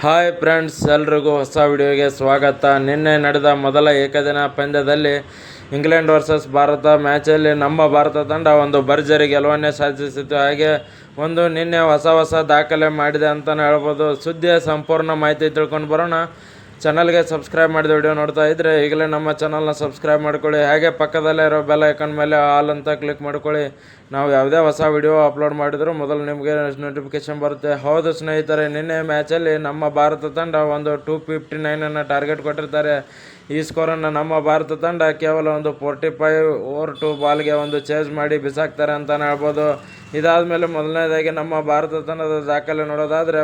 Hi friends, ಎಲ್ರಿಗೂ ಹೊಸ ವಿಡಿಯೋಗೆ ಸ್ವಾಗತ. ನಿನ್ನೆ ನಡೆದ ಮೊದಲ ಏಕದಿನ ಪಂದ್ಯದಲ್ಲಿ ಇಂಗ್ಲೆಂಡ್ ವರ್ಸಸ್ ಭಾರತ ಮ್ಯಾಚಲ್ಲಿ ನಮ್ಮ ಭಾರತ ತಂಡ ಒಂದು ಭರ್ಜರಿ ಗೆಲುವನ್ನೇ ಸಾಧಿಸಿತು. ಹಾಗೆ ನಿನ್ನೆ ಹೊಸ ದಾಖಲೆ ಮಾಡಿದೆ ಅಂತಲೇ ಹೇಳ್ಬೋದು. ಸುದ್ದಿಯ ಸಂಪೂರ್ಣ ಮಾಹಿತಿ ತಿಳ್ಕೊಂಡು ಬರೋಣ. ಚಾನಲ್ಗೆ ಸಬ್ಸ್ಕ್ರೈಬ್ ಮಾಡಿದ ವಿಡಿಯೋ ನೋಡ್ತಾ ಇದ್ದರೆ ಈಗಲೇ ನಮ್ಮ ಚಾನಲ್ನ ಸಬ್ಸ್ಕ್ರೈಬ್ ಮಾಡ್ಕೊಳ್ಳಿ. ಹಾಗೆ ಪಕ್ಕದಲ್ಲೇ ಇರೋ ಬೆಲ್ ಐಕನ್ ಮೇಲೆ ಆಲ್ ಅಂತ ಕ್ಲಿಕ್ ಮಾಡ್ಕೊಳ್ಳಿ. ನಾವು ಯಾವುದೇ ಹೊಸ ವಿಡಿಯೋ ಅಪ್ಲೋಡ್ ಮಾಡಿದರೂ ಮೊದಲು ನಿಮಗೆ ನೋಟಿಫಿಕೇಶನ್ ಬರುತ್ತೆ. ಹೌದು ಸ್ನೇಹಿತರೆ, ನಿನ್ನೆ ಮ್ಯಾಚಲ್ಲಿ ನಮ್ಮ ಭಾರತ ತಂಡ 259 ಟಾರ್ಗೆಟ್ ಕೊಟ್ಟಿರ್ತಾರೆ. ಈ ಸ್ಕೋರನ್ನು ನಮ್ಮ ಭಾರತ ತಂಡ ಕೇವಲ 45 ಓವರ್ 2 ಬಾಲ್ಗೆ ಚೇಸ್ ಮಾಡಿ ಬಿಸಾಕ್ತಾರೆ ಅಂತಲೇ ಹೇಳ್ಬೋದು. ಇದಾದಮೇಲೆ ಮೊದಲನೇದಾಗಿ ನಮ್ಮ ಭಾರತ ತಂಡದ ದಾಖಲೆ ನೋಡೋದಾದರೆ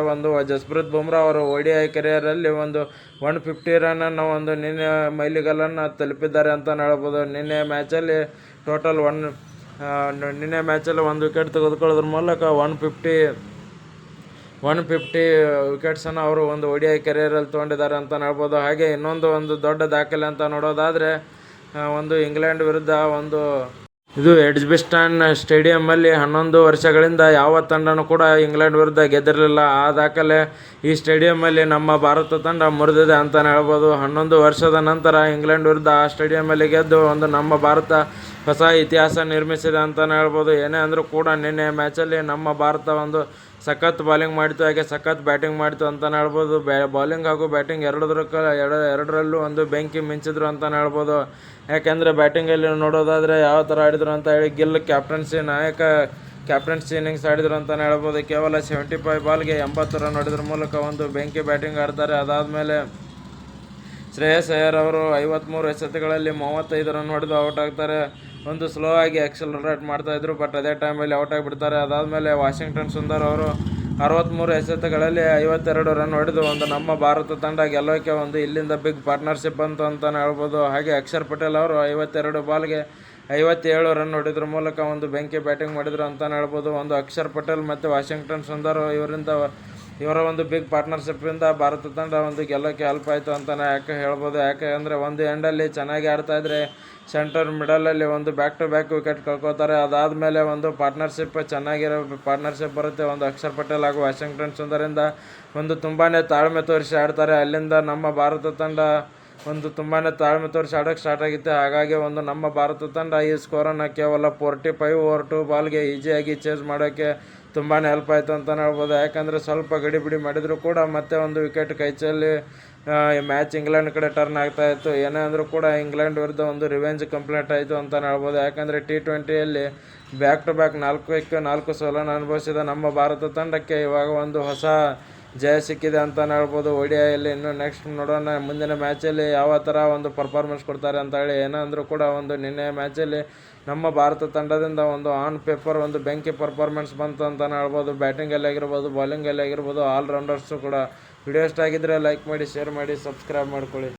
ಜಸ್ಪ್ರೀತ್ ಬುಮ್ರಾ ಅವರು ODI ಕೆರಿಯರಲ್ಲಿ 150 ರನ್ನನ್ನು ನಿನ್ನೆ ಮೈಲಿಗಲ್ಲನ್ನು ತಲುಪಿದ್ದಾರೆ ಅಂತಲೇ ಹೇಳ್ಬೋದು. ನಿನ್ನೆ ಮ್ಯಾಚಲ್ಲಿ ಟೋಟಲ್ ನಿನ್ನೆ ಮ್ಯಾಚಲ್ಲಿ 1 ವಿಕೆಟ್ ತೆಗೆದುಕೊಳ್ಳೋದ್ರ ಮೂಲಕ 150 ವಿಕೆಟ್ಸನ್ನು ಅವರು ODI ಕೆರಿಯರಲ್ಲಿ ತೊಗೊಂಡಿದ್ದಾರೆ ಅಂತ ಹೇಳ್ಬೋದು. ಹಾಗೆ ಇನ್ನೊಂದು ದೊಡ್ಡ ದಾಖಲೆ ಅಂತ ನೋಡೋದಾದರೆ ಇಂಗ್ಲೆಂಡ್ ವಿರುದ್ಧ ಇದು ಎಡ್ಜ್ಬಾಸ್ಟನ್ ಸ್ಟೇಡಿಯಮ್ಮಲ್ಲಿ 11 ವರ್ಷಗಳಿಂದ ಯಾವ ತಂಡನೂ ಕೂಡ ಇಂಗ್ಲೆಂಡ್ ವಿರುದ್ಧ ಗೆದ್ದಿರಲಿಲ್ಲ. ಆ ದಾಖಲೆ ಈ ಸ್ಟೇಡಿಯಮ್ಮಲ್ಲಿ ನಮ್ಮ ಭಾರತ ತಂಡ ಮುರಿದಿದೆ ಅಂತಲೇ ಹೇಳ್ಬೋದು. 11 ವರ್ಷದ ನಂತರ ಇಂಗ್ಲೆಂಡ್ ವಿರುದ್ಧ ಆ ಸ್ಟೇಡಿಯಮ್ಮಲ್ಲಿ ಗೆದ್ದು ನಮ್ಮ ಭಾರತ ಹೊಸ ಇತಿಹಾಸ ನಿರ್ಮಿಸಿದೆ ಅಂತಲೇ ಹೇಳ್ಬೋದು. ಏನೇ ಅಂದರೂ ಕೂಡ ನಿನ್ನೆ ಮ್ಯಾಚಲ್ಲಿ ನಮ್ಮ ಭಾರತ ಸಖತ್ ಬಾಲಿಂಗ್ ಮಾಡಿತು, ಹಾಗೆ ಸಖತ್ ಬ್ಯಾಟಿಂಗ್ ಮಾಡಿತು ಅಂತಲೇ ಹೇಳ್ಬೋದು. ಬಾಲಿಂಗ್ ಹಾಗೂ ಬ್ಯಾಟಿಂಗ್ ಎರಡರಲ್ಲೂ ಬೆಂಕಿ ಮಿಂಚಿದ್ರು ಅಂತಲೇ ಹೇಳ್ಬೋದು. ಯಾಕೆಂದರೆ ಬ್ಯಾಟಿಂಗಲ್ಲಿ ನೋಡೋದಾದರೆ ಯಾವ ಥರ ಆಡಿದ್ರು ಅಂತ ಹೇಳಿ ಗಿಲ್ ಕ್ಯಾಪ್ಟನ್ಸಿ ಇನ್ನಿಂಗ್ಸ್ ಆಡಿದ್ರು ಅಂತಲೇ ಹೇಳ್ಬೋದು. ಕೇವಲ 75 ಬಾಲ್ಗೆ 80 ರನ್ ಹೊಡೆದ್ರ ಮೂಲಕ ಬೆಂಕಿ ಬ್ಯಾಟಿಂಗ್ ಆಡ್ತಾರೆ. ಅದಾದಮೇಲೆ ಶ್ರೇಯಸ್ ಅಯ್ಯರ್ ಅವರು 53 ಎಸೆತಗಳಲ್ಲಿ 35 ರನ್ ಹೊಡೆದು ಔಟ್ ಆಗ್ತಾರೆ. ಸ್ಲೋ ಆಗಿ ಆಕ್ಸಲರೇಟ್ ಮಾಡ್ತಾಯಿದ್ರು, ಬಟ್ ಅದೇ ಟೈಮಲ್ಲಿ ಔಟ್ ಆಗಿಬಿಡ್ತಾರೆ. ಅದಾದಮೇಲೆ ವಾಷಿಂಗ್ಟನ್ ಸುಂದರ್ ಅವರು 63 ಎಸೆತಗಳಲ್ಲಿ 52 ರನ್ ಹೊಡೆದು ನಮ್ಮ ಭಾರತ ತಂಡ ಗೆಲ್ಲೋಕ್ಕೆ ಇಲ್ಲಿಂದ ಬಿಗ್ ಪಾರ್ಟ್ನರ್ಶಿಪ್ ಬಂತು ಅಂತಲೇ ಹೇಳ್ಬೋದು. ಹಾಗೆ ಅಕ್ಷರ್ ಪಟೇಲ್ ಅವರು 52 ಬಾಲ್ಗೆ 57 ರನ್ ಹೊಡೆದ್ರ ಮೂಲಕ ಬೆಂಕಿ ಬ್ಯಾಟಿಂಗ್ ಮಾಡಿದ್ರು ಅಂತಲೇ ಹೇಳ್ಬೋದು. ಅಕ್ಷರ್ ಪಟೇಲ್ ಮತ್ತು ವಾಷಿಂಗ್ಟನ್ ಸುಂದರ್ ಇವರ ಬಿಗ್ ಪಾರ್ಟ್ನರ್ಶಿಪ್ಪಿಂದ ಭಾರತ ತಂಡ ಗೆಲ್ಲೋಕ್ಕೆ ಹೆಲ್ಪ್ ಆಯಿತು ಅಂತಲೇ ಹೇಳ್ಬೋದು. ಯಾಕೆಂದರೆ ಎಂಡಲ್ಲಿ ಚೆನ್ನಾಗಿ ಆಡ್ತಾಯಿದ್ರೆ ಸೆಂಟರ್ ಮಿಡಲಲ್ಲಿ ಬ್ಯಾಕ್ ಟು ಬ್ಯಾಕ್ ವಿಕೆಟ್ ಕಳ್ಕೊತಾರೆ. ಅದಾದಮೇಲೆ ಚೆನ್ನಾಗಿರೋ ಪಾರ್ಟ್ನರ್ಶಿಪ್ ಬರುತ್ತೆ. ಅಕ್ಷರ್ ಪಟೇಲ್ ಹಾಗೂ ವಾಷಿಂಗ್ಟನ್ ಸುಂದರಿಂದ ತುಂಬಾ ತಾಳ್ಮೆ ತೋರಿಸಿ ಆಡ್ತಾರೆ. ಅಲ್ಲಿಂದ ನಮ್ಮ ಭಾರತ ತಂಡ ತುಂಬಾ ತಾಳ್ಮೆ ತೋರಿಸಿ ಆಡೋಕ್ಕೆ ಸ್ಟಾರ್ಟ್ ಆಗಿತ್ತು. ಹಾಗಾಗಿ ನಮ್ಮ ಭಾರತ ತಂಡ ಈ ಸ್ಕೋರನ್ನು ಕೇವಲ 45 ಓವರ್ 2 ಬಾಲ್ಗೆ ಈಸಿಯಾಗಿ ಚೇಸ್ ಮಾಡೋಕ್ಕೆ ತುಂಬಾ ಹೆಲ್ಪ್ ಆಯಿತು ಅಂತಲೇ ಹೇಳ್ಬೋದು. ಯಾಕಂದರೆ ಸ್ವಲ್ಪ ಗಡಿಬಿಡಿ ಮಾಡಿದರೂ ಕೂಡ ಮತ್ತೆ ವಿಕೆಟ್ ಕೈಚಲ್ಲಿ ಮ್ಯಾಚ್ ಇಂಗ್ಲೆಂಡ್ ಕಡೆ ಟರ್ನ್ ಆಗ್ತಾಯಿತ್ತು. ಏನೇ ಅಂದರೂ ಕೂಡ ಇಂಗ್ಲೆಂಡ್ ವಿರುದ್ಧ ರಿವೆಂಜ್ ಕಂಪ್ಲೀಟ್ ಆಯಿತು ಅಂತಲೇ ಹೇಳ್ಬೋದು. ಯಾಕಂದರೆ T20ಯಲ್ಲಿ ಬ್ಯಾಕ್ ಟು ಬ್ಯಾಕ್ 4 ಸೋಲನ್ನು ಅನುಭವಿಸಿದ ನಮ್ಮ ಭಾರತ ತಂಡಕ್ಕೆ ಇವಾಗ ಹೊಸ ಜಯ ಸಿಕ್ಕಿದೆ ಅಂತಲೇ ಹೇಳ್ಬೋದು. ODIಯಲ್ಲಿ ಇನ್ನು ನೆಕ್ಸ್ಟ್ ನೋಡೋಣ ಮುಂದಿನ ಮ್ಯಾಚಲ್ಲಿ ಯಾವ ಥರ ಪರ್ಫಾರ್ಮೆನ್ಸ್ ಕೊಡ್ತಾರೆ ಅಂತ ಹೇಳಿ. ಏನೇ ಅಂದರೂ ಕೂಡ ನಿನ್ನೆ ಮ್ಯಾಚಲ್ಲಿ ನಮ್ಮ ಭಾರತ ತಂಡದಿಂದ ಆನ್ ಪೇಪರ್ ಬೆಂಕಿ ಪರ್ಫಾರ್ಮೆನ್ಸ್ ಬಂತು ಅಂತಲೇ ಹೇಳ್ಬೋದು. ಬ್ಯಾಟಿಂಗಲ್ಲಿ ಆಗಿರ್ಬೋದು, ಬಾಲಿಂಗಲ್ಲಿ ಆಗಿರ್ಬೋದು, ಆಲ್ರೌಂಡರ್ಸು ಕೂಡ. ವಿಡಿಯೋ ಇಷ್ಟ ಆಗಿದ್ದರೆ ಲೈಕ್ ಮಾಡಿ, ಶೇರ್ ಮಾಡಿ, ಸಬ್ಸ್ಕ್ರೈಬ್ ಮಾಡ್ಕೊಳ್ಳಿ.